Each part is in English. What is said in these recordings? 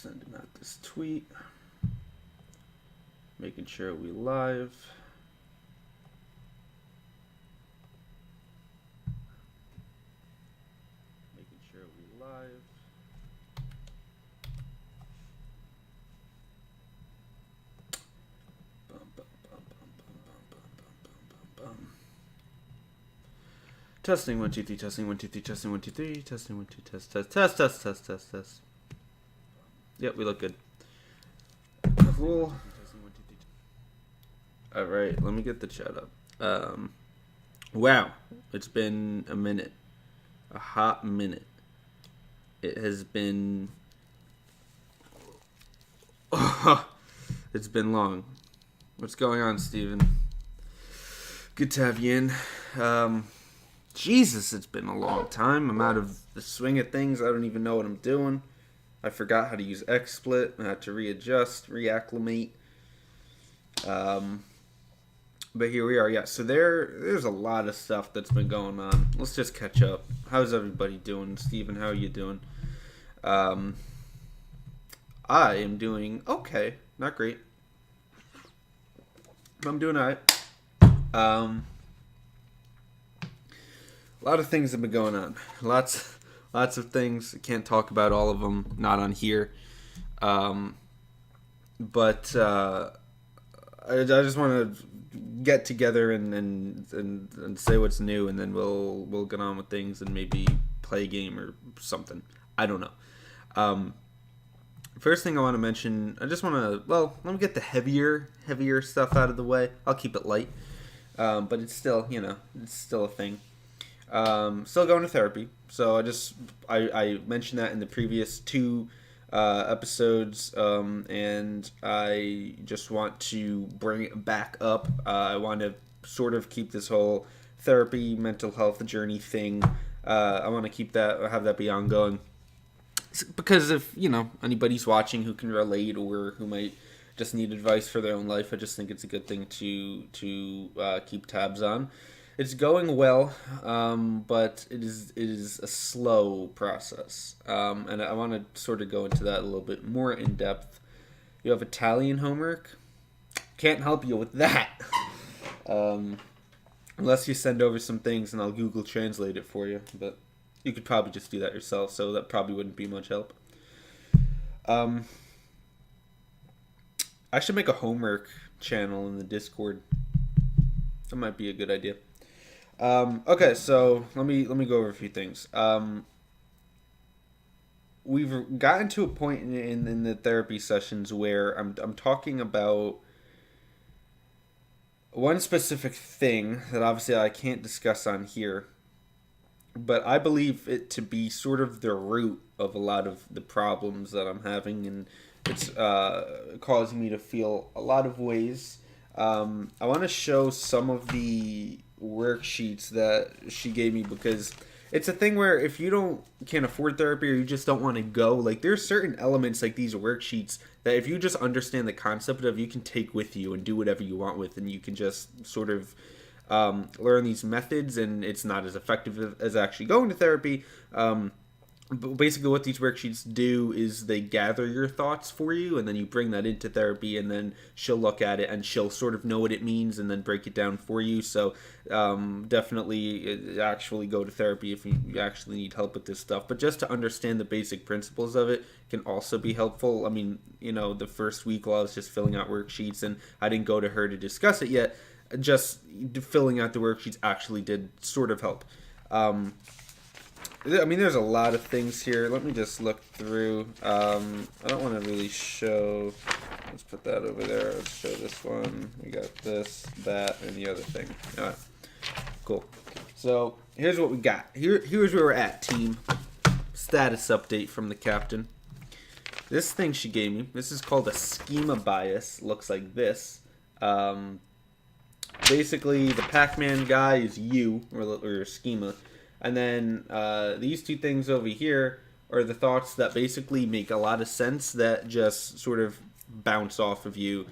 Sending out this tweet. Making sure we live. Making sure we live. Testing 1 2 3. Testing 1 2 3. Testing 1 2 3. Testing 1 2 test. Yep, we look good. Cool. All right, let me get the chat up. Wow, it's been a minute, a hot minute. It has been. It's been long. What's going on, Steven? Good to have you in. Jesus, it's been a long time. I'm out of the swing of things. I don't even know what I'm doing. I forgot how to use XSplit. I had to readjust, reacclimate. But here we are. Yeah, so there's a lot of stuff that's been going on. Let's just catch up. How's everybody doing? Steven, how are you doing? I am doing okay. Not great. I'm doing alright. A lot of things have been going on. Lots of things. I can't talk about all of them. Not on here. But I just want to get together and say what's new, and then we'll get on with things and maybe play a game or something. I don't know. First thing I want to mention, I just want to, let me get the heavier stuff out of the way. I'll keep it light. But it's still, it's still a thing. Still going to therapy. So I mentioned that in the previous two episodes, and I just want to bring it back up. I want to sort of keep this whole therapy, mental health journey thing. I want to have that be ongoing. Because if, anybody's watching who can relate or who might just need advice for their own life, I just think it's a good thing to keep tabs on. It's going well, but it is a slow process, and I want to sort of go into that a little bit more in depth. You have Italian homework. Can't help you with that, unless you send over some things and I'll Google Translate it for you. But you could probably just do that yourself, so that probably wouldn't be much help. I should make a homework channel in the Discord. That might be a good idea. Okay, so let me go over a few things. We've gotten to a point in the therapy sessions where I'm talking about one specific thing that obviously I can't discuss on here, but I believe it to be sort of the root of a lot of the problems that I'm having, and it's causing me to feel a lot of ways. I want to show some of the worksheets that she gave me, because it's a thing where if you can't afford therapy or you just don't want to go, like, there's certain elements like these worksheets that if you just understand the concept of, you can take with you and do whatever you want with, and you can just sort of learn these methods, and it's not as effective as actually going to therapy. But basically what these worksheets do is they gather your thoughts for you, and then you bring that into therapy, and then she'll look at it and she'll sort of know what it means and then break it down for you. So definitely actually go to therapy if you actually need help with this stuff. But just to understand the basic principles of it can also be helpful. I mean, the first week while I was just filling out worksheets and I didn't go to her to discuss it yet, just filling out the worksheets actually did sort of help. I mean, there's a lot of things here. Let me just look through. I don't want to really show. Let's put that over there. Let's show this one. We got this, that, and the other thing. All right. Cool. So here's what we got. Here's where we're at, team. Status update from the captain. This thing she gave me. This is called a schema bias. Looks like this. Basically, the Pac-Man guy is you, or schema. And then these two things over here are the thoughts that basically make a lot of sense that just sort of bounce off of you.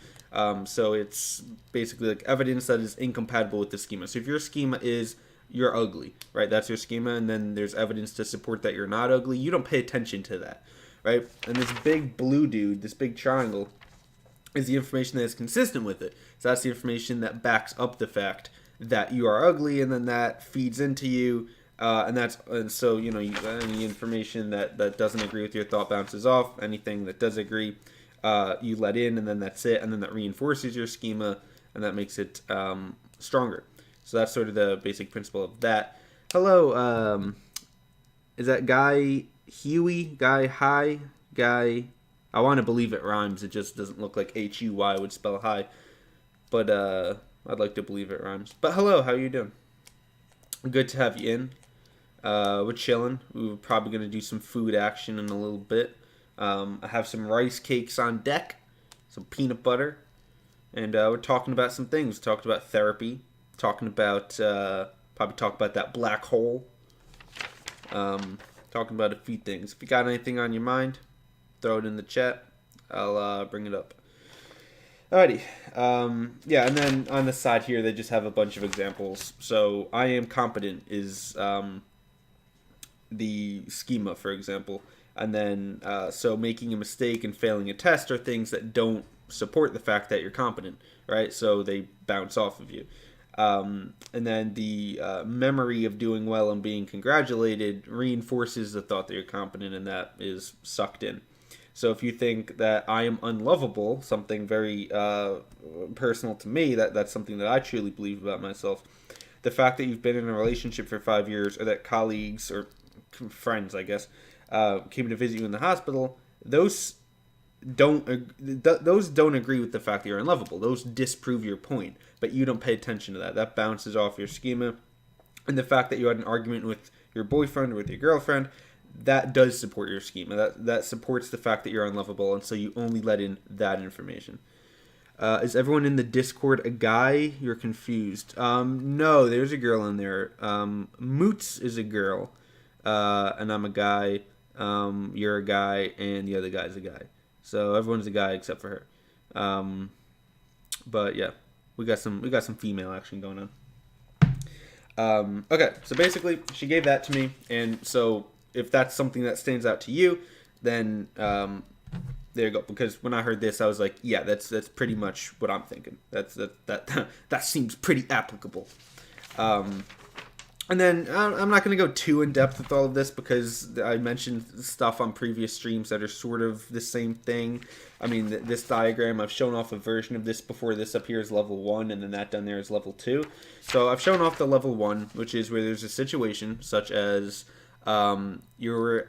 So it's basically like evidence that is incompatible with the schema. So if your schema is you're ugly, right? That's your schema, and then there's evidence to support that you're not ugly. You don't pay attention to that, right? And this big blue dude, this big triangle, is the information that is consistent with it. So that's the information that backs up the fact that you are ugly, and then that feeds into you. And so any information that doesn't agree with your thought bounces off. Anything that does agree, you let in, and then that's it. And then that reinforces your schema, and that makes it stronger. So that's sort of the basic principle of that. Hello, is that Guy Huey? Guy High? Guy? I want to believe it rhymes. It just doesn't look like Huy would spell high. But I'd like to believe it rhymes. But hello, how you doing? Good to have you in. We're chilling. We're probably going to do some food action in a little bit. I have some rice cakes on deck, some peanut butter, and we're talking about some things. Talked about therapy, talking about probably talk about that black hole. Talking about a few things. If you got anything on your mind, throw it in the chat. I'll bring it up. Alrighty. Yeah, and then on the side here, they just have a bunch of examples. So, I am competent is the schema, for example. And then, so making a mistake and failing a test are things that don't support the fact that you're competent, right? So, they bounce off of you. And then the memory of doing well and being congratulated reinforces the thought that you're competent, and that is sucked in. So if you think that I am unlovable, something very personal to me, that's something that I truly believe about myself. The fact that you've been in a relationship for 5 years, or that colleagues or friends, I guess, came to visit you in the hospital, those don't agree with the fact that you're unlovable. Those disprove your point, but you don't pay attention to that. That bounces off your schema. And the fact that you had an argument with your boyfriend or with your girlfriend, that does support your schema. That supports the fact that you're unlovable, and so you only let in that information. Is everyone in the Discord a guy? You're confused. No, there's a girl in there. Moots is a girl, and I'm a guy. You're a guy, and the other guy's a guy. So everyone's a guy except for her. But yeah, we got some female action going on. Okay, so basically she gave that to me, and so if that's something that stands out to you, then there you go. Because when I heard this, I was like, yeah, that's pretty much what I'm thinking. That seems pretty applicable. And then I'm not going to go too in depth with all of this because I mentioned stuff on previous streams that are sort of the same thing. I mean, this diagram, I've shown off a version of this before. This up here is level 1, and then that down there is level 2. So I've shown off the level 1, which is where there's a situation such as you're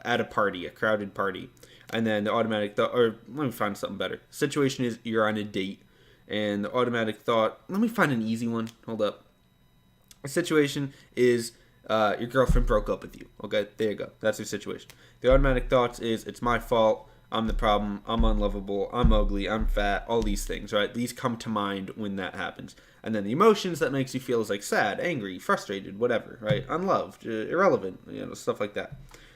at a party, a crowded party, and then the automatic thought, or let me find something better. Situation is you're on a date, and the automatic thought, let me find an easy one. Hold up. The situation is your girlfriend broke up with you. Okay, there you go. That's your situation. The automatic thoughts is it's my fault. I'm the problem. I'm unlovable. I'm ugly. I'm fat. All these things, right? These come to mind when that happens. And then the emotions that makes you feel is like sad, angry, frustrated, whatever, right? Unloved, irrelevant, stuff like that.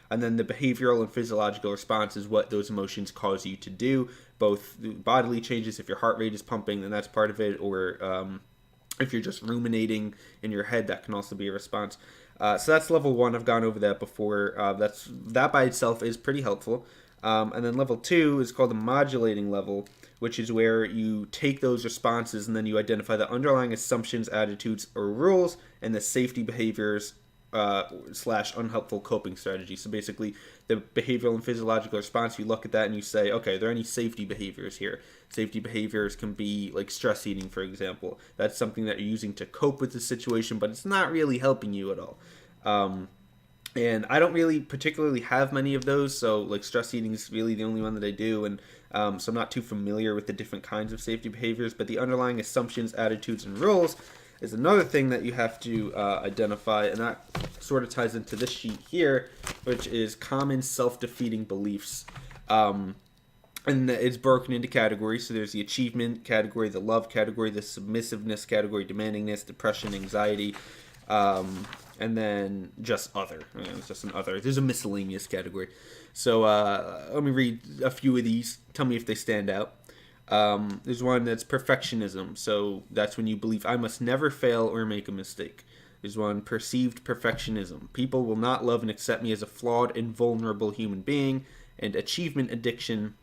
And then the behavioral and physiological response is what those emotions cause you to do. Both bodily changes, if your heart rate is pumping, then that's part of it, or if you're just ruminating in your head, that can also be a response. So that's level 1. I've gone over that before. That by itself is pretty helpful. And then level 2 is called the modulating level, which is where you take those responses and then you identify the underlying assumptions, attitudes, or rules, and the safety behaviors / unhelpful coping strategy. So basically, the behavioral and physiological response, you look at that and you say, okay, are there any safety behaviors here? Safety behaviors can be like stress eating, for example. That's something that you're using to cope with the situation, but it's not really helping you at all. And I don't really particularly have many of those, so like stress eating is really the only one that I do, and so I'm not too familiar with the different kinds of safety behaviors, but the underlying assumptions, attitudes, and rules is another thing that you have to identify, and that sort of ties into this sheet here, which is common self-defeating beliefs. And it's broken into categories. So there's the achievement category, the love category, the submissiveness category, demandingness, depression, anxiety, and then just other. It's just an other. There's a miscellaneous category. So let me read a few of these. Tell me if they stand out. There's one that's perfectionism. So that's when you believe I must never fail or make a mistake. There's one, perceived perfectionism. People will not love and accept me as a flawed and vulnerable human being, And achievement addiction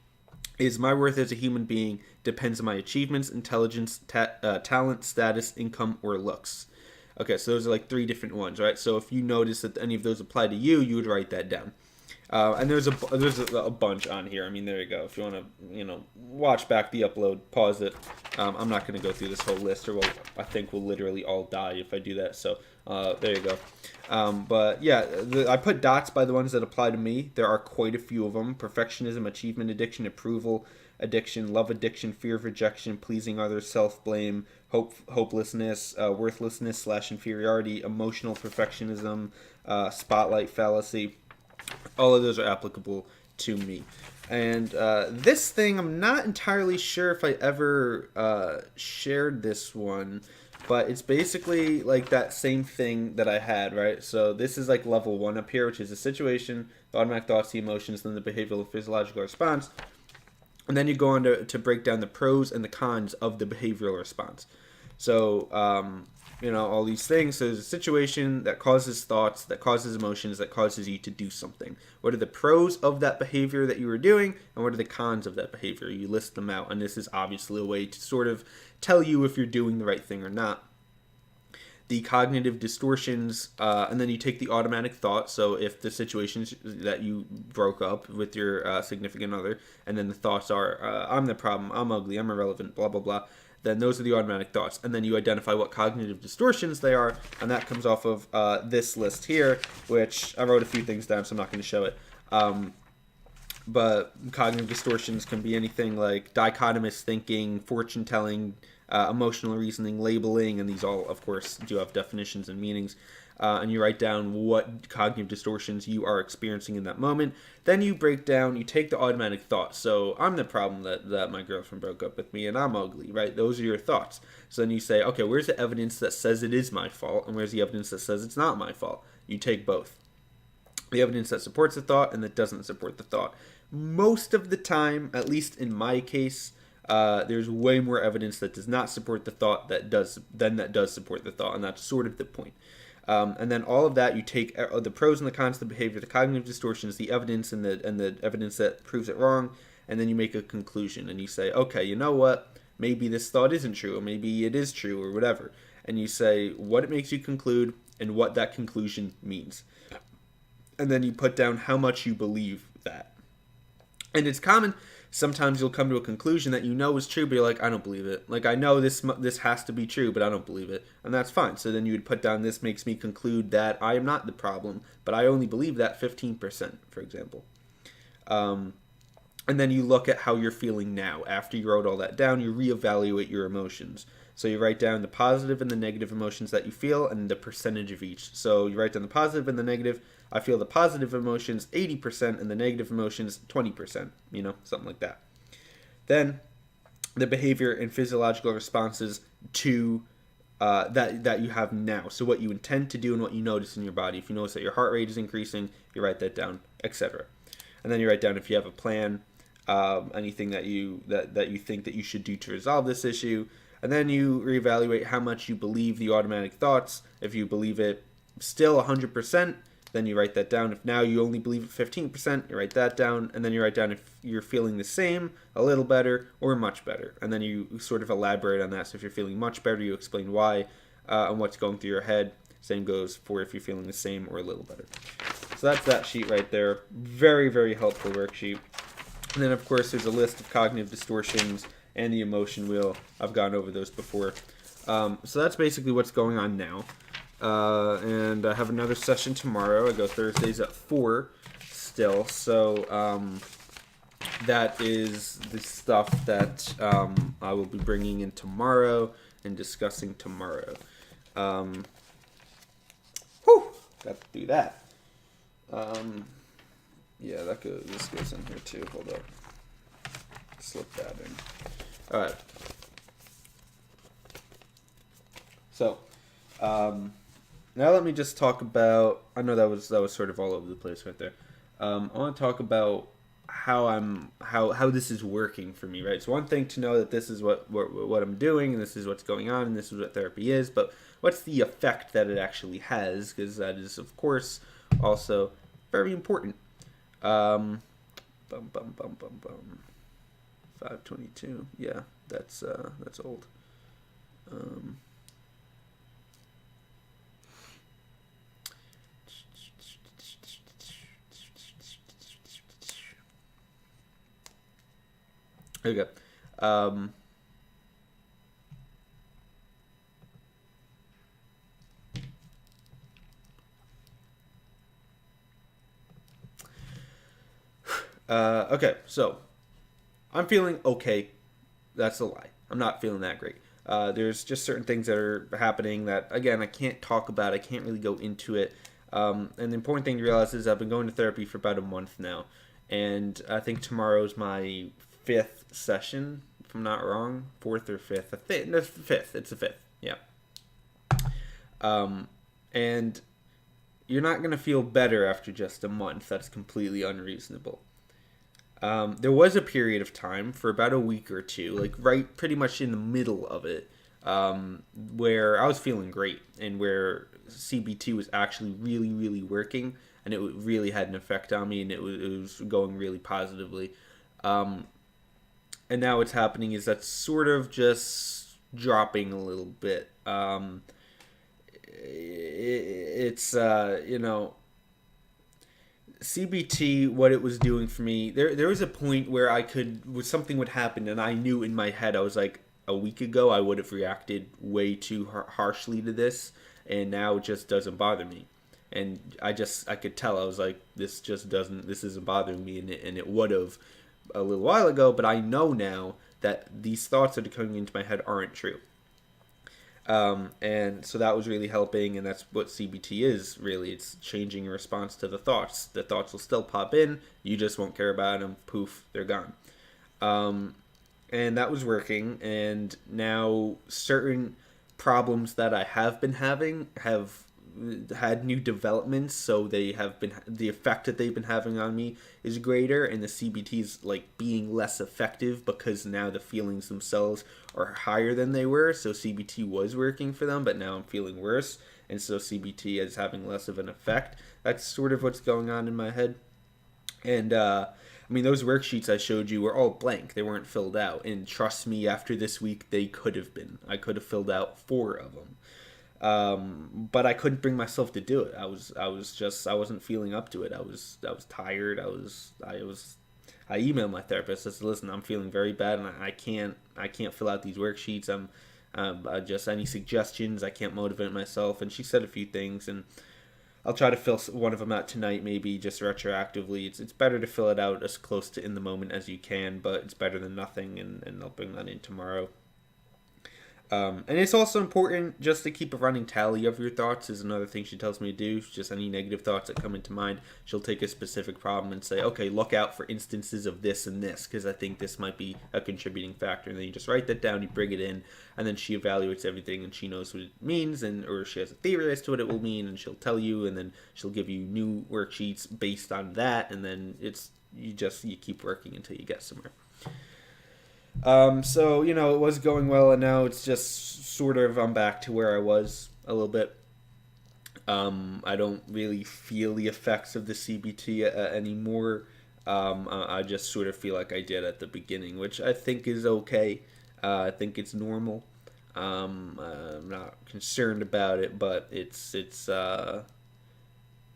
is my worth as a human being depends on my achievements, intelligence, talent, status, income, or looks. Okay, so those are like 3 different ones, right? So if you notice that any of those apply to you, you would write that down. And there's a bunch on here. I mean, there you go. If you want to, watch back the upload, pause it. I'm not going to go through this whole list, or I think we'll literally all die if I do that. So there you go. But yeah, I put dots by the ones that apply to me. There are quite a few of them: perfectionism, achievement addiction, approval addiction, love addiction, fear of rejection, pleasing others, self-blame, hopelessness, worthlessness / inferiority, emotional perfectionism, spotlight fallacy. All of those are applicable to me. And this thing, I'm not entirely sure if I ever shared this one, but it's basically like that same thing that I had, right? So this is like level 1 up here, which is the situation, the automatic thoughts, the emotions, then the behavioral physiological response. And then you go on to break down the pros and the cons of the behavioral response. So, all these things. So there's a situation that causes thoughts, that causes emotions, that causes you to do something. What are the pros of that behavior that you were doing, and what are the cons of that behavior? You list them out, and this is obviously a way to sort of tell you if you're doing the right thing or not. The cognitive distortions, and then you take the automatic thought. So if the situations that you broke up with your significant other, and then the thoughts are, I'm the problem, I'm ugly, I'm irrelevant, blah, blah, blah, then those are the automatic thoughts. And then you identify what cognitive distortions they are, and that comes off of this list here, which I wrote a few things down, so I'm not going to show it. But cognitive distortions can be anything like dichotomous thinking, fortune telling, emotional reasoning, labeling, and these all, of course, do have definitions and meanings. And you write down what cognitive distortions you are experiencing in that moment. Then you break down, you take the automatic thoughts. So I'm the problem that my girlfriend broke up with me and I'm ugly, right? Those are your thoughts. So then you say, okay, where's the evidence that says it is my fault, and where's the evidence that says it's not my fault? You take both. The evidence that supports the thought and that doesn't support the thought. Most of the time, at least in my case, there's way more evidence that does not support the thought than that does support the thought, and that's sort of the point. And then all of that, you take the pros and the cons of the behavior, the cognitive distortions, the evidence, and the evidence that proves it wrong, and then you make a conclusion, and you say, okay, you know what? Maybe this thought isn't true, or maybe it is true, or whatever. And you say what it makes you conclude and what that conclusion means. And then you put down how much you believe that. And it's common. Sometimes you'll come to a conclusion that you know is true, but you're like, I don't believe it. Like, I know this has to be true, but I don't believe it. And that's fine. So then you would put down, this makes me conclude that I am not the problem, but I only believe that 15%, for example. And then you look at how you're feeling now. After you wrote all that down, you reevaluate your emotions. So you write down the positive and the negative emotions that you feel and the percentage of each. So you write down the positive and the negative. I feel the positive emotions 80% and the negative emotions 20%, something like that. Then the behavior and physiological responses to that you have now. So what you intend to do and what you notice in your body. If you notice that your heart rate is increasing, you write that down, etc. And then you write down if you have a plan, anything that you think that you should do to resolve this issue. And then you reevaluate how much you believe the automatic thoughts. If you believe it still 100%, then you write that down. If now you only believe it 15%, you write that down. And then you write down if you're feeling the same, a little better, or much better. And then you sort of elaborate on that. So if you're feeling much better, you explain why and what's going through your head. Same goes for if you're feeling the same or a little better. So that's that sheet right there. Very, very helpful worksheet. And then, of course, there's a list of cognitive distortions and the emotion wheel. I've gone over those before. So that's basically what's going on now. And I have another session tomorrow. I go Thursdays at 4 still. So that is the stuff that I will be bringing in tomorrow and discussing tomorrow. Got to do that. Yeah, this goes in here too. Hold up. Slip that in. All right. So, now let me just talk about. I know that was sort of all over the place right there. I want to talk about how this is working for me, right? So one thing to know that this is what I'm doing, and this is what's going on, and this is what therapy is. But what's the effect that it actually has? Because that is, of course, also very important. Bum bum bum bum bum. 522. Yeah, that's old. Um, okay. Um, okay, so I'm feeling okay. That's a lie. I'm not feeling that great. There's just certain things that are happening that, again, I can't talk about. I can't really go into it. And the important thing to realize is I've been going to therapy for about a month now. And I think tomorrow's my fifth session, if I'm not wrong. Fourth or fifth. No, fifth. It's the fifth. Yeah. Um, and you're not going to feel better after just a month. That's completely unreasonable. There was a period of time for about a week or two, like right pretty much in the middle of it, where I was feeling great and where CBT was actually really, really working and it really had an effect on me and it was going really positively. Um, and now what's happening is that's sort of just dropping a little bit. It's CBT, what it was doing for me, there was a point where something would happen, and I knew in my head, I was like, a week ago, I would have reacted way too harshly to this, and now it just doesn't bother me. And I could tell, I was like, this isn't bothering me, and it would have a little while ago, but I know now that these thoughts that are coming into my head aren't true. And so that was really helping, and that's what CBT is really. It's changing your response to the thoughts. The thoughts will still pop in, you just won't care about them. Poof, they're gone. Um, and that was working. And now certain problems that I have been having have had new developments, so they have been the effect that they've been having on me is greater, and the CBT's like being less effective because now the feelings themselves are higher than they were. So CBT was working for them, but now I'm feeling worse, and so CBT is having less of an effect. That's sort of what's going on in my head. And I mean, those worksheets I showed you were all blank. They weren't filled out. And trust me, after this week, they could have been. I could have filled out 4 of them. But I couldn't bring myself to do it. I wasn't feeling up to it. I was tired. I emailed my therapist. I said, listen, I'm feeling very bad, and I can't fill out these worksheets. Just any suggestions. I can't motivate myself. And she said a few things, and I'll try to fill one of them out tonight, maybe just retroactively. It's better to fill it out as close to in the moment as you can, but it's better than nothing, and I'll bring that in tomorrow. And it's also important just to keep a running tally of your thoughts is another thing she tells me to do. Just any negative thoughts that come into mind, she'll take a specific problem and say, okay, look out for instances of this and this, because I think this might be a contributing factor. And then you just write that down, you bring it in, and then she evaluates everything and she knows what it means, or she has a theory as to what it will mean, and she'll tell you, and then she'll give you new worksheets based on that, and then you keep working until you get somewhere. So it was going well, and now it's just sort of I'm back to where I was a little bit. I don't really feel the effects of the CBT anymore. I just sort of feel like I did at the beginning, which I think is okay. I think it's normal. I'm not concerned about it, but it's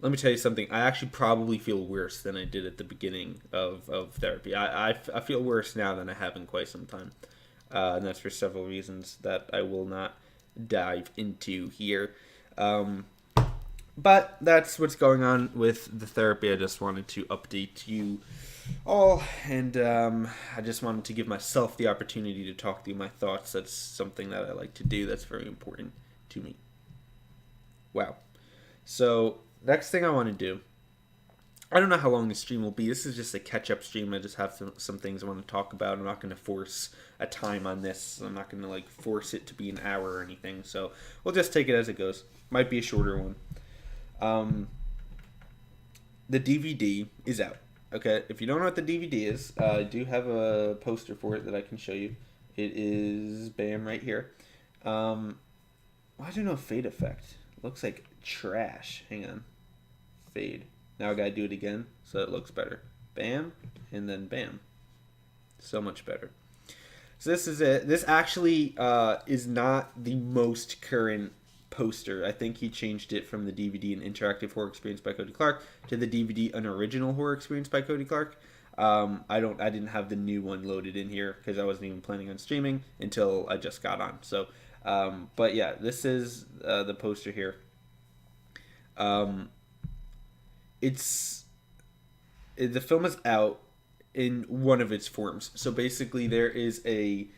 let me tell you something. I actually probably feel worse than I did at the beginning of therapy. I feel worse now than I have in quite some time. And that's for several reasons that I will not dive into here. But that's what's going on with the therapy. I just wanted to update you all, and I just wanted to give myself the opportunity to talk through my thoughts. That's something that I like to do. That's very important to me. Wow. So next thing I want to do, I don't know how long the stream will be. This is just a catch-up stream. I just have some things I want to talk about. I'm not going to force a time on this. I'm not going to force it to be an hour or anything. So we'll just take it as it goes. Might be a shorter one. The DVD is out. Okay, if you don't know what the DVD is, I do have a poster for it that I can show you. It is bam right here. Why do no fade effect? Looks like trash. Hang on. Fade. Now I gotta do it again so it looks better. Bam, and then bam. So much better. So this is it. This actually is not the most current poster. I think he changed it from the DVD An Interactive Horror Experience by Cody Clark to the DVD An Original Horror Experience by Cody Clark. I didn't have the new one loaded in here because I wasn't even planning on streaming until I just got on. So, but yeah, this is the poster here. The film is out in one of its forms. So basically, there is a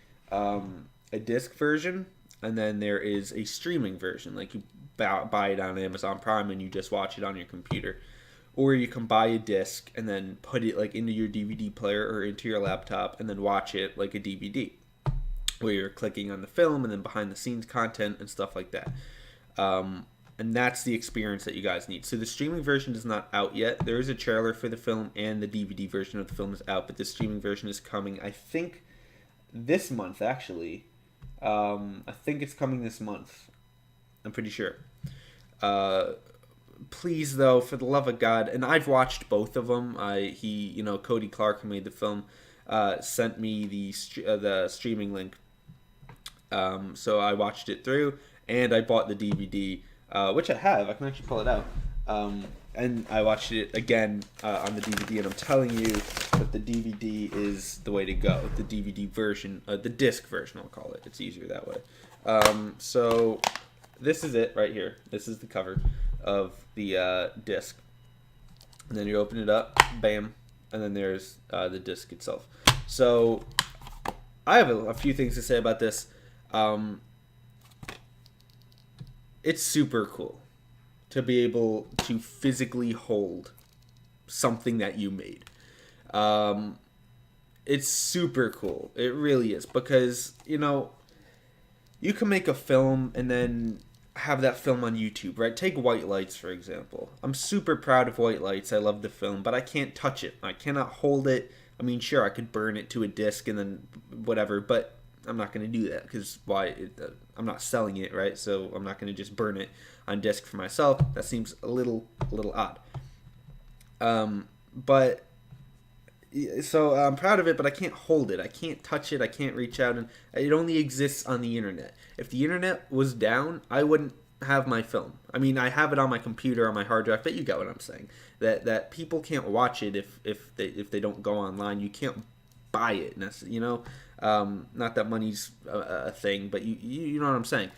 disc version, and then there is a streaming version. Like you buy it on Amazon Prime and you just watch it on your computer, or you can buy a disc and then put it like into your DVD player or into your laptop and then watch it like a DVD, where you're clicking on the film and then behind the scenes content and stuff like that. And that's the experience that you guys need. So the streaming version is not out yet. There is a trailer for the film, and the DVD version of the film is out, but the streaming version is coming, I think, this month, actually. I think it's coming this month. I'm pretty sure. Please, though, for the love of God, and I've watched both of them. Cody Clark, who made the film, sent me the streaming link. So I watched it through, and I bought the DVD. Which I have. I can actually pull it out. And I watched it again on the DVD, and I'm telling you that the DVD is the way to go. The DVD version, the disc version, I'll call it. It's easier that way. So this is it right here. This is the cover of the disc. And then you open it up, bam, and then there's the disc itself. So I have a few things to say about this. It's super cool to be able to physically hold something that you made. It's super cool. It really is, because, you can make a film and then have that film on YouTube, right? Take White Lights, for example. I'm super proud of White Lights. I love the film, but I can't touch it. I cannot hold it. I mean, sure, I could burn it to a disc and then whatever, but I'm not going to do that because I'm not selling it, right? So I'm not going to just burn it on disc for myself. That seems a little odd. But so I'm proud of it, but I can't hold it. I can't touch it. I can't reach out, and it only exists on the internet. If the internet was down, I wouldn't have my film. I mean, I have it on my computer, on my hard drive, but you get what I'm saying. That people can't watch it if they don't go online. You can't buy it, not that money's a thing, but you know what I'm saying.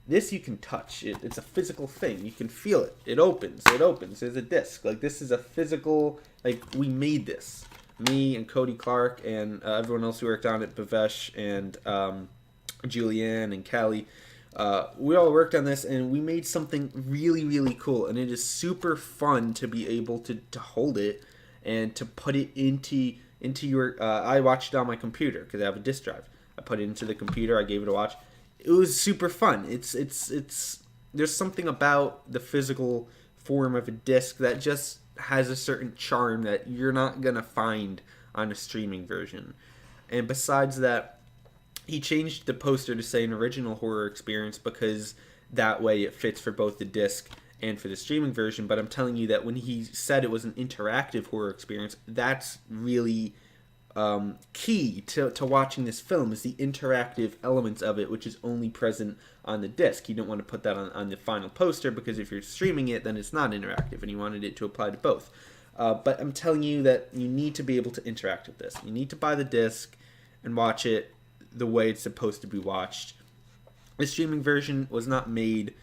This you can touch. It's a physical thing. You can feel it. It opens. There's a disc. Like, this is a physical, like, we made this. Me and Cody Clark and everyone else who worked on it, Bavesh and Julianne and Callie. We all worked on this, and we made something really, really cool. And it is super fun to be able to hold it and to put it into your. I watched it on my computer because I have a disk drive. I put it into the computer. I gave it a watch. It was super fun. It's there's something about the physical form of a disc that just has a certain charm that you're not gonna find on a streaming version. And besides that, he changed the poster to say An Original Horror Experience because that way it fits for both the disc and for the streaming version. But I'm telling you that when he said it was an interactive horror experience, that's really key to watching this film, is the interactive elements of it, which is only present on the disc. You don't want to put that on the final poster, because if you're streaming it, then it's not interactive, and you wanted it to apply to both. But I'm telling you that you need to be able to interact with this. You need to buy the disc and watch it the way it's supposed to be watched. The streaming version was not made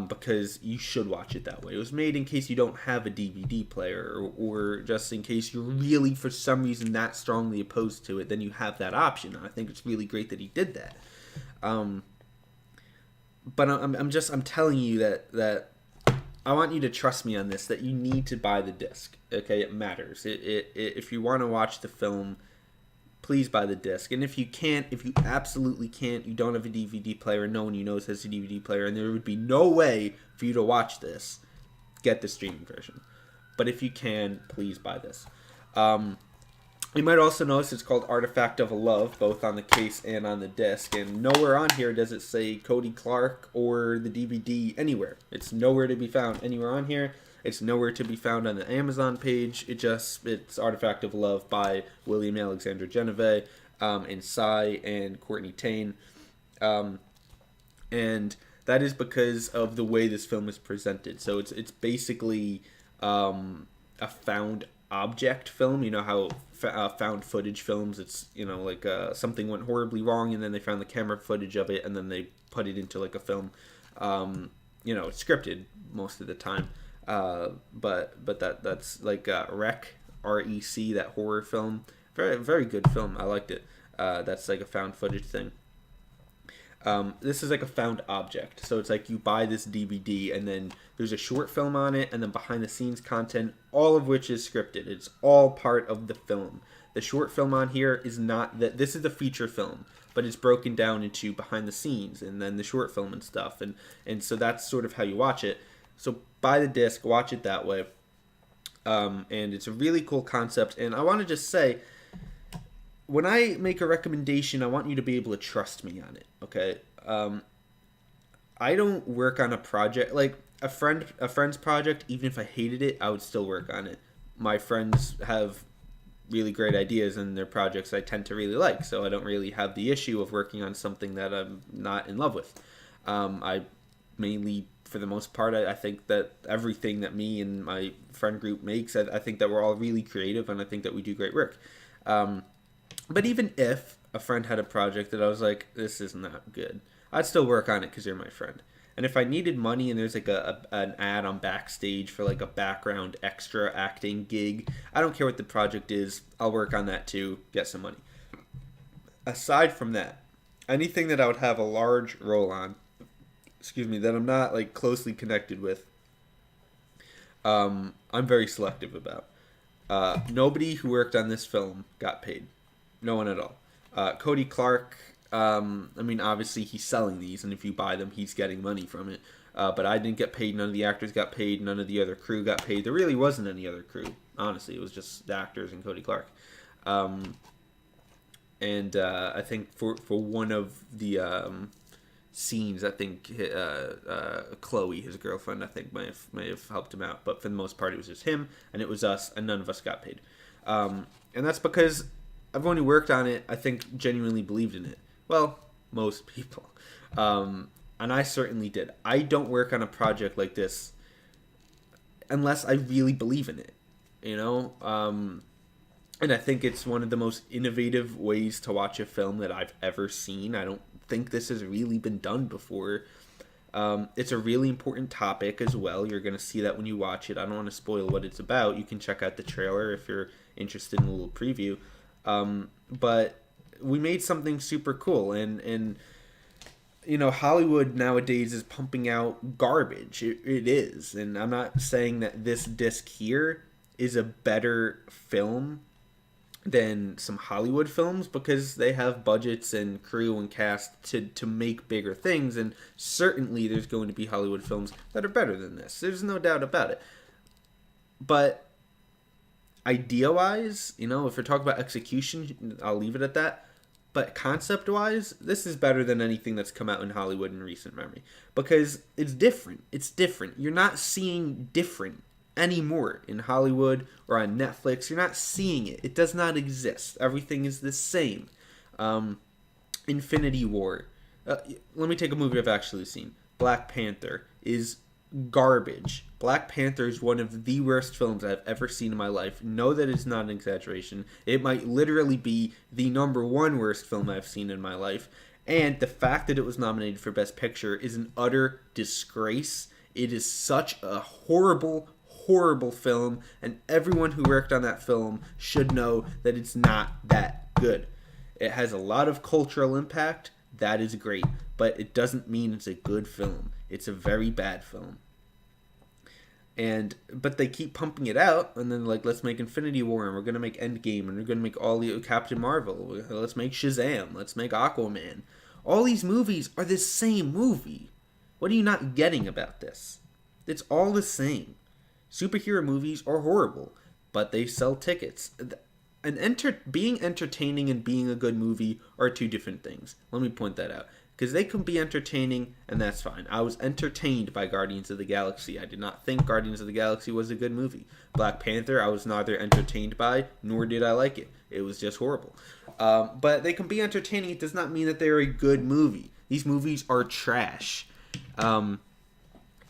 because you should watch it that way. It was made in case you don't have a DVD player, or just in case you're really, for some reason, that strongly opposed to it, then you have that option. I think it's really great that he did that. But I'm telling you that I want you to trust me on this, that you need to buy the disc. Okay, it matters. If you want to watch the film, please buy the disc. And if you absolutely can't, you don't have a DVD player, and no one you know has a DVD player, and there would be no way for you to watch this, get the streaming version. But if you can, please buy this. You might also notice it's called Artifact of Love, both on the case and on the disc. And nowhere on here does it say Cody Clark or the DVD anywhere. It's nowhere to be found anywhere on here. It's nowhere to be found on the Amazon page. It's Artifact of Love by William Alexander Genevieve, and Psy and Courtney Tane. And that is because of the way this film is presented. So it's basically a found object film. You know how found footage films, it's, you know, like something went horribly wrong and then they found the camera footage of it and then they put it into like a film. You know, it's scripted most of the time. But that's like Rec, REC, that horror film. Very, very good film. I liked it. That's like a found footage thing. This is like a found object. So it's like you buy this DVD and then there's a short film on it and then behind the scenes content, all of which is scripted. It's all part of the film. The short film on here is not that. This is the feature film, but it's broken down into behind the scenes and then the short film and stuff. And so that's sort of how you watch it. So buy the disc, watch it that way. And it's a really cool concept. And I want to just say, when I make a recommendation, I want you to be able to trust me on it, okay? I don't work on a project like a friend's project. Even if I hated it, I would still work on it. My friends have really great ideas in their projects I tend to really like, so I don't really have the issue of working on something that I'm not in love with. I mainly, for the most part, I think that everything that me and my friend group makes, I think that we're all really creative, and I think that we do great work. But even if a friend had a project that I was like, this isn't that good, I'd still work on it because you're my friend. And if I needed money and there's like an ad on Backstage for like a background extra acting gig, I don't care what the project is, I'll work on that too, get some money. Aside from that, anything that I would have a large role on, that I'm not like closely connected with, I'm very selective about. Nobody who worked on this film got paid. No one at all. Cody Clark, I mean, obviously he's selling these, and if you buy them, he's getting money from it. But I didn't get paid. None of the actors got paid. None of the other crew got paid. There really wasn't any other crew, honestly. It was just the actors and Cody Clark. And I think for one of the scenes, I think Chloe, his girlfriend, I think may have helped him out. But for the most part, it was just him, and it was us, and none of us got paid. And that's because everyone who worked on it, I think, genuinely believed in it. Well, most people. And I certainly did. I don't work on a project like this unless I really believe in it, you know? And I think it's one of the most innovative ways to watch a film that I've ever seen. I don't think this has really been done before. It's a really important topic as well. You're going to see that when you watch it. I don't want to spoil what it's about. You can check out the trailer if you're interested in a little preview. But we made something super cool, and you know, Hollywood nowadays is pumping out garbage. It is, and I'm not saying that this disc here is a better film than some Hollywood films, because they have budgets and crew and cast to make bigger things, and certainly there's going to be Hollywood films that are better than this. There's no doubt about it. But idea-wise, you know, if we're talking about execution, I'll leave it at that. But concept-wise, this is better than anything that's come out in Hollywood in recent memory. Because it's different. It's different. You're not seeing different anymore in Hollywood or on Netflix. You're not seeing it. It does not exist. Everything is the same. Infinity War. Let me take a movie I've actually seen. Black Panther is garbage. Black Panther is one of the worst films I've ever seen in my life. Know that it's not an exaggeration. It might literally be the #1 worst film I've seen in my life. And the fact that it was nominated for Best Picture is an utter disgrace. It is such a horrible, horrible film, and everyone who worked on that film should know that it's not that good. It has a lot of cultural impact. That is great. But it doesn't mean it's a good film. It's a very bad film. But they keep pumping it out, and then like, let's make Infinity War, and we're gonna make Endgame, and we're gonna make all the Captain Marvel. Let's make Shazam. Let's make Aquaman. All these movies are the same movie. What are you not getting about this? It's all the same. Superhero movies are horrible, but they sell tickets. Being entertaining and being a good movie are two different things. Let me point that out. because they can be entertaining, and that's fine. I was entertained by Guardians of the Galaxy. I did not think Guardians of the Galaxy was a good movie. Black Panther, I was neither entertained by, nor did I like it. It was just horrible. But they can be entertaining. It does not mean that they're a good movie. These movies are trash. And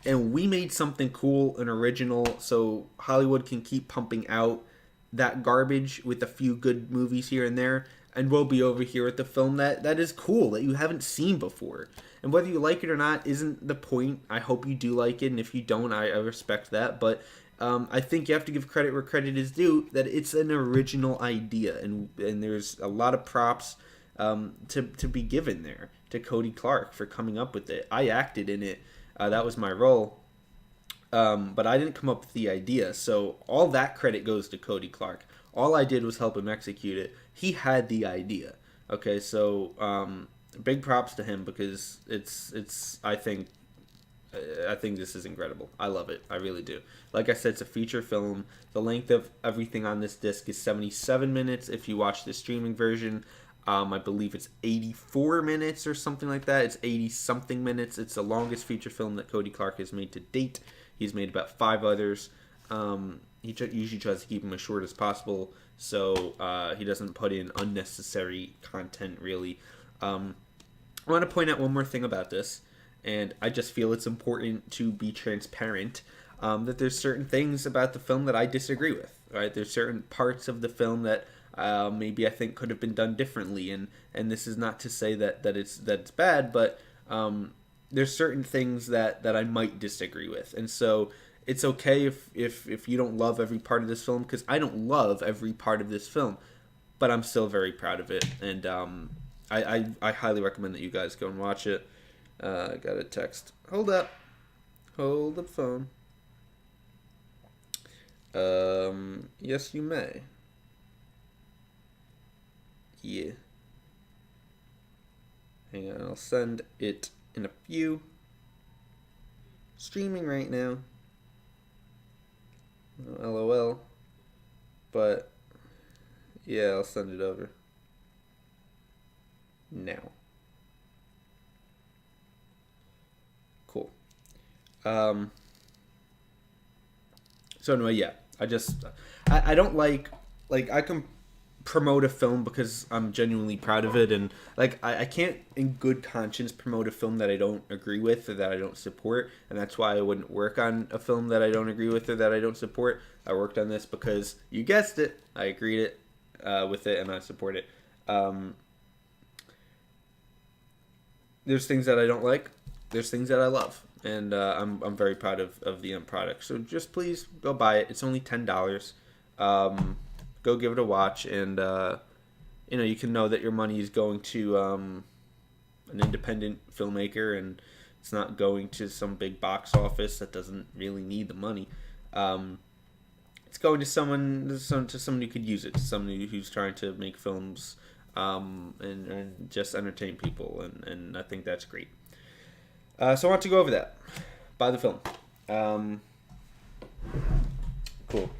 we made something cool and original, so Hollywood can keep pumping out that garbage with a few good movies here and there, and we'll be over here at the film that is cool, that you haven't seen before. And whether you like it or not isn't the point. I hope you do like it, and if you don't, I respect that. But I think you have to give credit where credit is due, that it's an original idea, and there's a lot of props to be given there to Cody Clark for coming up with it. I acted in it. That was my role. But I didn't come up with the idea. So all that credit goes to Cody Clark. All I did was help him execute it. He had the idea. Okay, so big props to him, because it's I think this is incredible. I love it. I really do. Like I said, it's a feature film. The length of everything on this disc is 77 minutes. If you watch the streaming version, I believe it's 84 minutes or something like that. It's 80-something minutes. It's the longest feature film that Cody Clark has made to date. He's made about 5 others. He usually tries to keep them as short as possible, so he doesn't put in unnecessary content, really. I want to point out one more thing about this, and I just feel it's important to be transparent, that there's certain things about the film that I disagree with. Right? There's certain parts of the film that maybe I think could have been done differently, and this is not to say that it's bad, but there's certain things that I might disagree with, and so it's okay if you don't love every part of this film, because I don't love every part of this film, but I'm still very proud of it, and I highly recommend that you guys go and watch it. I got a text. Hold up. Hold the phone. Yes, you may. Yeah. Hang on, I'll send it in a few. Streaming right now. LOL. But yeah, I'll send it over now. Cool. So anyway, yeah. I don't like I can promote a film because I'm genuinely proud of it, and I can't in good conscience promote a film that I don't agree with or that I don't support, and that's why I wouldn't work on a film that I don't agree with or that I don't support. I worked on this because, you guessed it, I agreed with it and I support it. There's things that I don't like, there's things that I love, and I'm very proud of the end product. So just please go buy it. It's only $10. Go give it a watch, and you can know that your money is going to an independent filmmaker, and it's not going to some big box office that doesn't really need the money. It's going to someone who could use it, to somebody who's trying to make films and just entertain people, and I think that's great. So I want to go over that. Buy the film. Cool.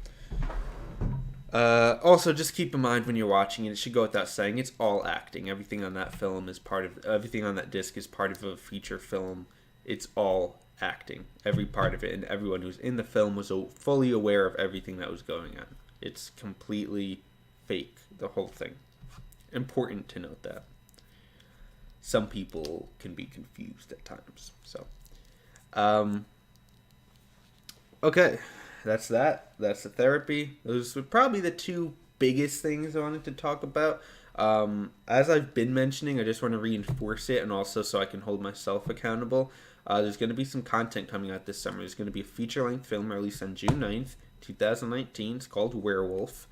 Also, just keep in mind when you're watching it should go without saying, it's all acting. Everything on that film is everything on that disc is part of a feature film. It's all acting, every part of it, and everyone who's in the film was fully aware of everything that was going on. It's completely fake, the whole thing. Important to note that. Some people can be confused at times. So, okay. That's that. That's the therapy. Those were probably the two biggest things I wanted to talk about. As I've been mentioning, I just want to reinforce it, and also so I can hold myself accountable. There's going to be some content coming out this summer. There's going to be a feature-length film released on June 9th, 2019. It's called Werewolf.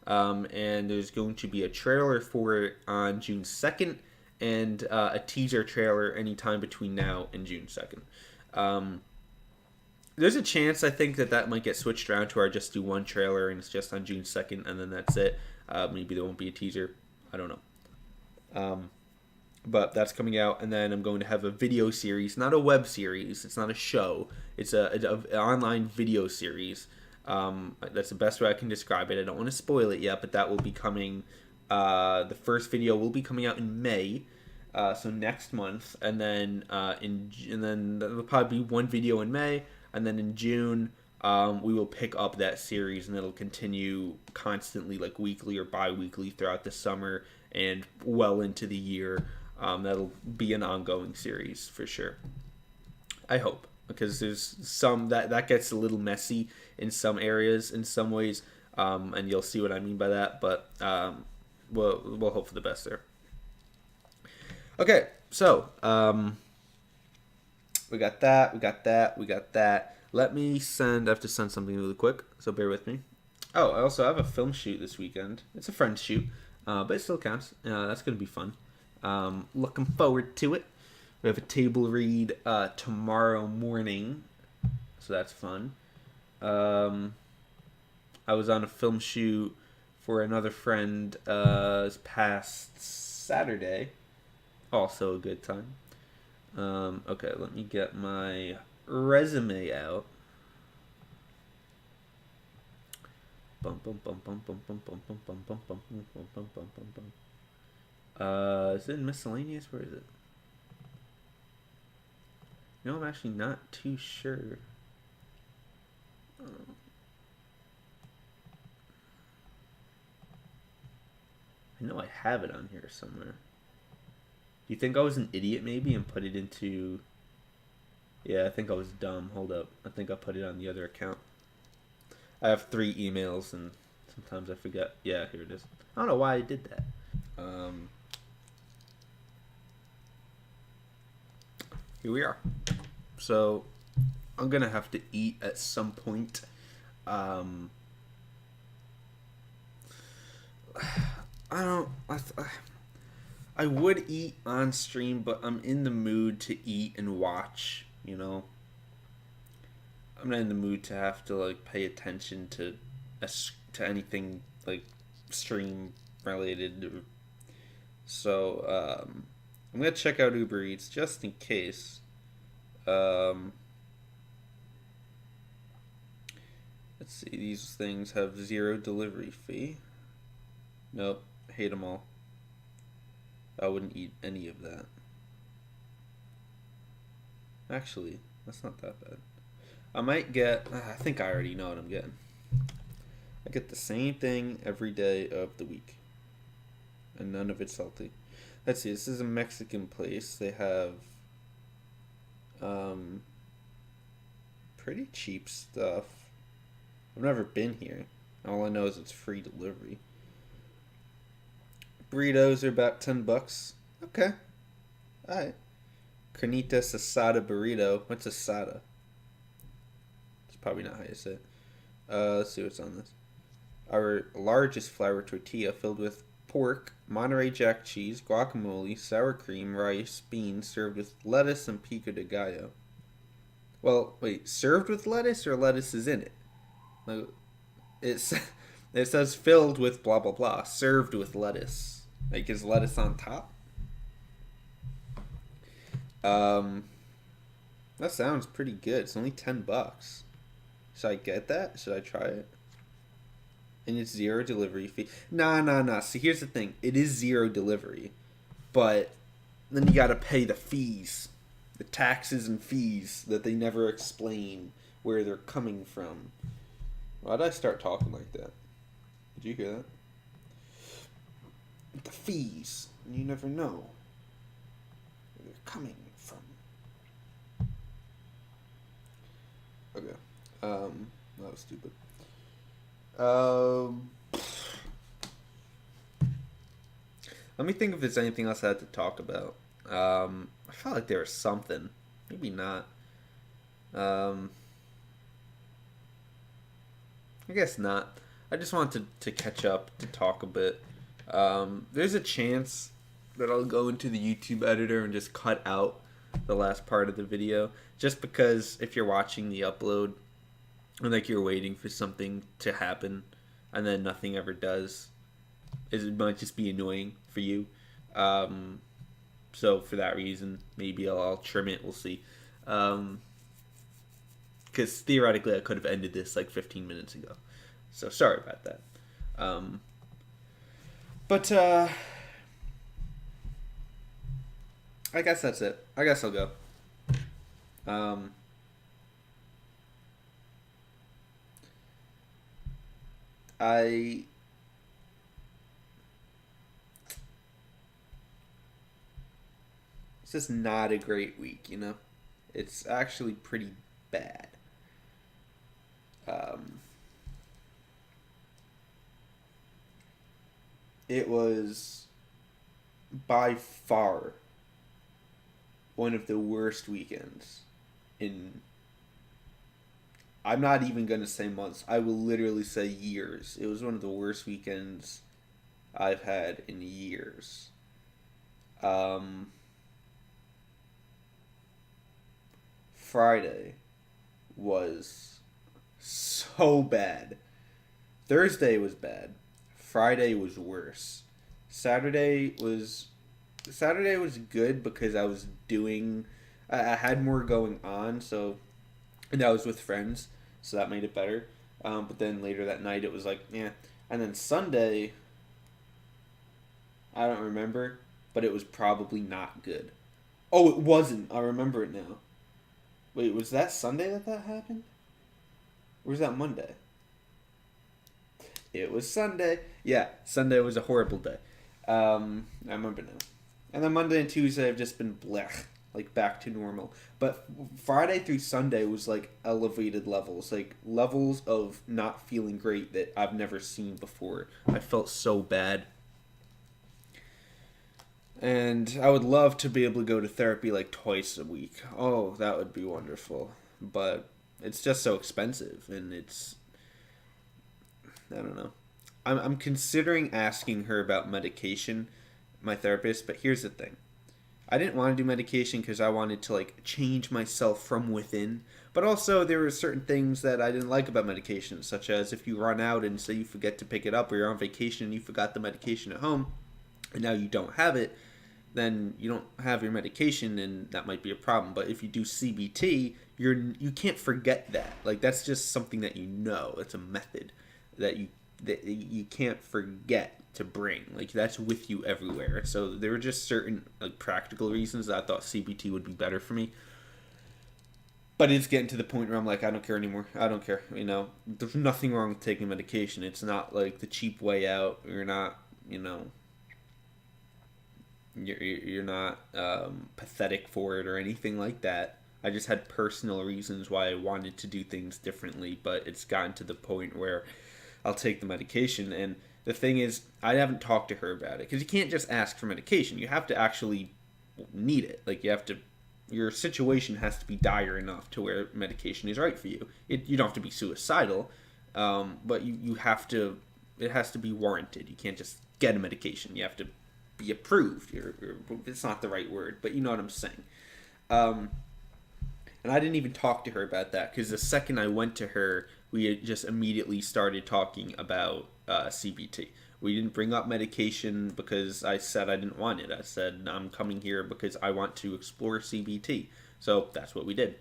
And there's going to be a trailer for it on June 2nd, and a teaser trailer anytime between now and June 2nd. There's a chance, I think, that might get switched around to where I just do one trailer and it's just on June 2nd, and then that's it. Maybe there won't be a teaser. I don't know. But that's coming out, and then I'm going to have a video series, not a web series. It's not a show. It's an online video series. That's the best way I can describe it. I don't want to spoil it yet, but that will be coming. The first video will be coming out in May. So next month, and then and then there'll probably be one video in May, and then in June we will pick up that series, and it'll continue constantly, like weekly or bi-weekly throughout the summer and well into the year. That'll be an ongoing series for sure. I hope, because there's some that gets a little messy in some areas, in some ways, and you'll see what I mean by that. But we'll hope for the best there. Okay, so we got that, we got that, we got that. Let me send. I have to send something really quick, so bear with me. Oh, I also have a film shoot this weekend. It's a friend's shoot, but it still counts. That's gonna be fun. Looking forward to it. We have a table read tomorrow morning, so that's fun. I was on a film shoot for another friend this past Saturday. Also a good time. Okay, let me get my resume out. Is it in miscellaneous? Where is it? I'm actually not too sure. I know I have it on here somewhere. Do you think I was an idiot maybe and put it into... Yeah, I think I was dumb. Hold up. I think I put it on the other account. I have 3 emails and sometimes I forget. Yeah, here it is. I don't know why I did that. Here we are. So, I'm gonna have to eat at some point. I don't... I would eat on stream, but I'm in the mood to eat and watch, you know? I'm not in the mood to have to, like, pay attention to anything, like, stream related. So, I'm gonna check out Uber Eats just in case. Let's see, these things have 0 delivery fee. Nope, hate them all. I wouldn't eat any of that. Actually, that's not that bad. I might get... I think I already know what I'm getting. I get the same thing every day of the week. And none of it's salty. Let's see, this is a Mexican place. They have pretty cheap stuff. I've never been here. All I know is it's free delivery. Burritos are about $10. Okay. Alright. Carnitas asada burrito. What's asada? It's probably not how you say it. Let's see what's on this. Our largest flour tortilla filled with pork, Monterey Jack cheese, guacamole, sour cream, rice, beans, served with lettuce and pico de gallo. Well, wait, served with lettuce or lettuce is in it? Like, it says filled with blah blah blah, served with lettuce. Like, is lettuce on top? That sounds pretty good. It's only $10. Should I get that? Should I try it? And it's 0 delivery fee. Nah. See, here's the thing. It is 0 delivery. But then you gotta pay the fees. The taxes and fees that they never explain where they're coming from. Why did I start talking like that? Did you hear that? The fees. You never know where they're coming from. Okay. That was stupid. Let me think if there's anything else I had to talk about. I felt like there was something. Maybe not. I guess not. I just wanted to catch up, to talk a bit. There's a chance that I'll go into the YouTube editor and just cut out the last part of the video. Just because if you're watching the upload and like you're waiting for something to happen and then nothing ever does, it might just be annoying for you. So for that reason, maybe I'll trim it. We'll see. Because theoretically I could have ended this like 15 minutes ago. So sorry about that. But I guess that's it. I guess I'll go. Um, I It's just not a great week, you know. It's actually pretty bad. Um, it was by far one of the worst weekends in. I'm not even gonna say months. I will literally say years. It was one of the worst weekends I've had in years. Um, Friday was so bad. Thursday was bad. Friday was worse. Saturday was Saturday was good because I was doing I had more going on, so and I was with friends, so that made it better. But then later that night it was like, yeah. And then Sunday, I don't remember, but it was probably not good. Oh, it wasn't. I remember it now. Wait, was that Sunday that happened? Or was that Monday? It was Sunday. Yeah, Sunday was a horrible day. I remember now. And then Monday and Tuesday have just been blech, like back to normal. But Friday through Sunday was like elevated levels, like levels of not feeling great that I've never seen before. I felt so bad. And I would love to be able to go to therapy like twice a week. Oh, that would be wonderful. But it's just so expensive, and I don't know. I'm considering asking her about medication, my therapist, but here's the thing. I didn't want to do medication because I wanted to like change myself from within, but also there were certain things that I didn't like about medication, such as if you run out and say you forget to pick it up, or you're on vacation and you forgot the medication at home, and now you don't have it, then you don't have your medication, and that might be a problem. But if you do CBT, you can't forget that. Like that's just something that you know. It's a method that you can't forget to bring. Like that's with you everywhere. So there were just certain like practical reasons that I thought CBT would be better for me. But it's getting to the point where I'm like, I don't care anymore. I don't care. You know, there's nothing wrong with taking medication. It's not like the cheap way out. You're not, you know, you're not pathetic for it or anything like that. I just had personal reasons why I wanted to do things differently, but it's gotten to the point where I'll take the medication. And the thing is, I haven't talked to her about it because you can't just ask for medication. You have to actually need it. Like your situation has to be dire enough to where medication is right for you. You don't have to be suicidal, but you have to. It has to be warranted. You can't just get a medication. You have to be approved. It's not the right word, but you know what I'm saying. Um, and I didn't even talk to her about that because the second I went to her, we had just immediately started talking about CBT. We didn't bring up medication because I said I didn't want it. I said I'm coming here because I want to explore CBT. So that's what we did.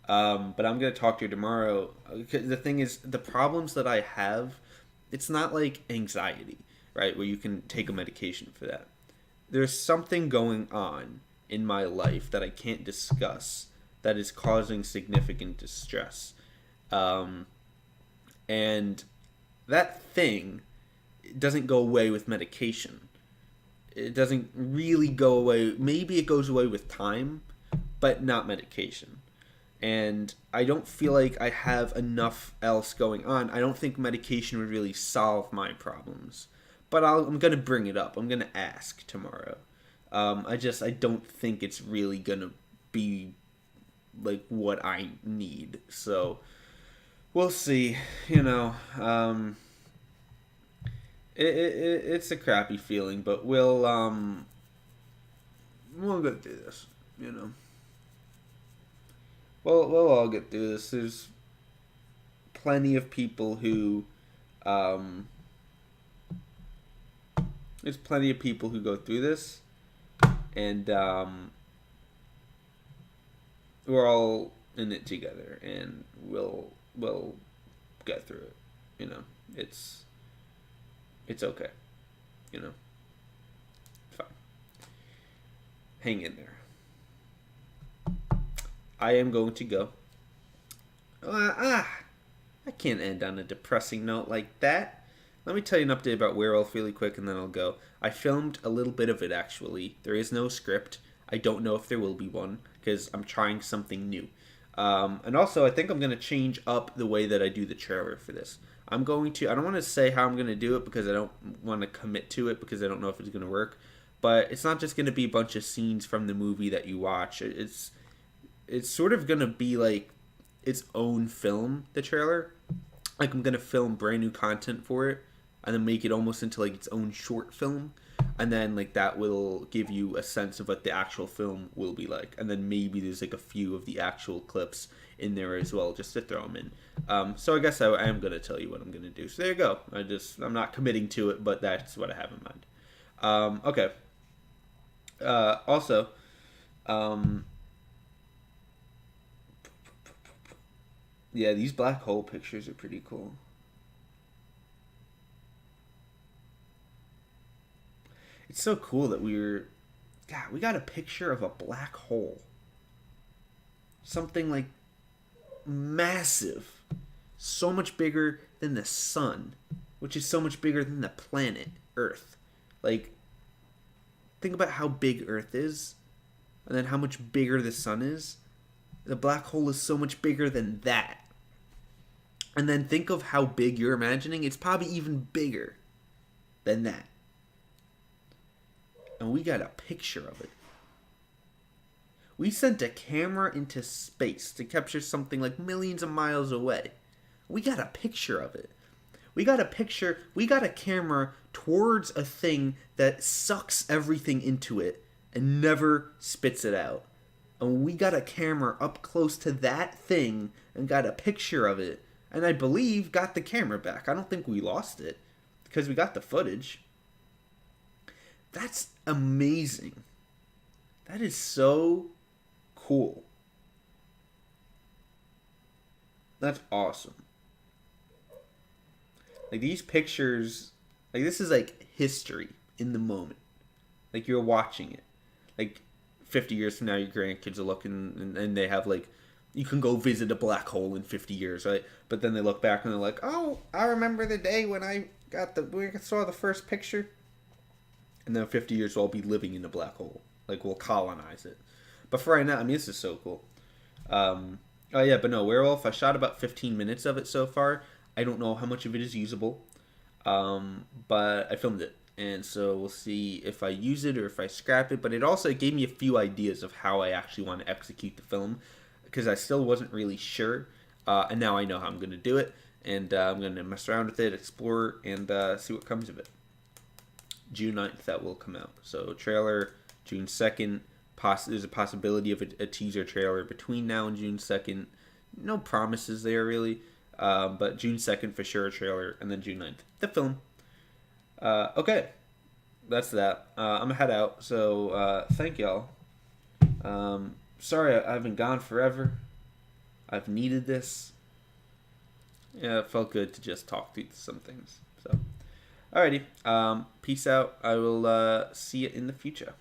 But I'm going to talk to her tomorrow. The thing is, the problems that I have, it's not like anxiety, right? Where you can take a medication for that. There's something going on in my life that I can't discuss that is causing significant distress. Um, and that thing doesn't go away with medication. It doesn't really go away. Maybe it goes away with time, but not medication. And I don't feel like I have enough else going on. I don't think medication would really solve my problems. But I'm going to bring it up. I'm going to ask tomorrow. I don't think it's really going to be like what I need. So we'll see. You know, it's a crappy feeling, but we'll get through this. You know, we'll all get through this. There's plenty of people who, um, there's plenty of people who go through this, and we're all in it together, and we'll get through it. You know, it's okay. You know, fine. Hang in there. I am going to go. I can't end on a depressing note like that. Let me tell you an update about Werewolf really quick and then I'll go. I filmed a little bit of it actually. There is no script. I don't know if there will be one because I'm trying something new. And also, I think I'm going to change up the way that I do the trailer for this. I don't want to say how I'm going to do it because I don't want to commit to it because I don't know if it's going to work. But it's not just going to be a bunch of scenes from the movie that you watch. It's sort of going to be like its own film, the trailer. Like I'm going to film brand new content for it and then make it almost into like its own short film. And then like that will give you a sense of what the actual film will be like. And then maybe there's like a few of the actual clips in there as well, just to throw them in. So I guess I am going to tell you what I'm going to do. So there you go. I'm not committing to it, but that's what I have in mind. Okay. Also, yeah, these black hole pictures are pretty cool. It's so cool that we got a picture of a black hole. Something like massive. So much bigger than the sun, which is so much bigger than the planet Earth. Like, think about how big Earth is, and then how much bigger the sun is. The black hole is so much bigger than that. And then think of how big you're imagining. It's probably even bigger than that. And we got a picture of it. We sent a camera into space to capture something like millions of miles away. We got a picture of it. We got a camera towards a thing that sucks everything into it and never spits it out. And we got a camera up close to that thing and got a picture of it. And I believe got the camera back. I don't think we lost it because we got the footage. That's amazing. That is so cool. That's awesome. Like these pictures, like this is like history in the moment. Like you're watching it. Like 50 years from now, your grandkids are looking and they have like, you can go visit a black hole in 50 years, right? But then they look back and they're like, oh, I remember the day when we saw the first picture. And then 50 years we'll be living in a black hole. Like we'll colonize it. But for right now, I mean, this is so cool. Oh yeah, but no, Werewolf, I shot about 15 minutes of it so far. I don't know how much of it is usable. But I filmed it. And so we'll see if I use it or if I scrap it. But it also gave me a few ideas of how I actually want to execute the film. Because I still wasn't really sure. And now I know how I'm going to do it. And I'm going to mess around with it, explore, and see what comes of it. June 9th that will come out. So trailer June 2nd. There's a possibility of a teaser trailer between now and June 2nd. No promises there really. But June 2nd for sure a trailer. And then June 9th the film. Okay. That's that. I'm going to head out. So thank y'all. Sorry I've been gone forever. I've needed this. Yeah, it felt good to just talk through some things. So, alrighty. Peace out. I will see you in the future.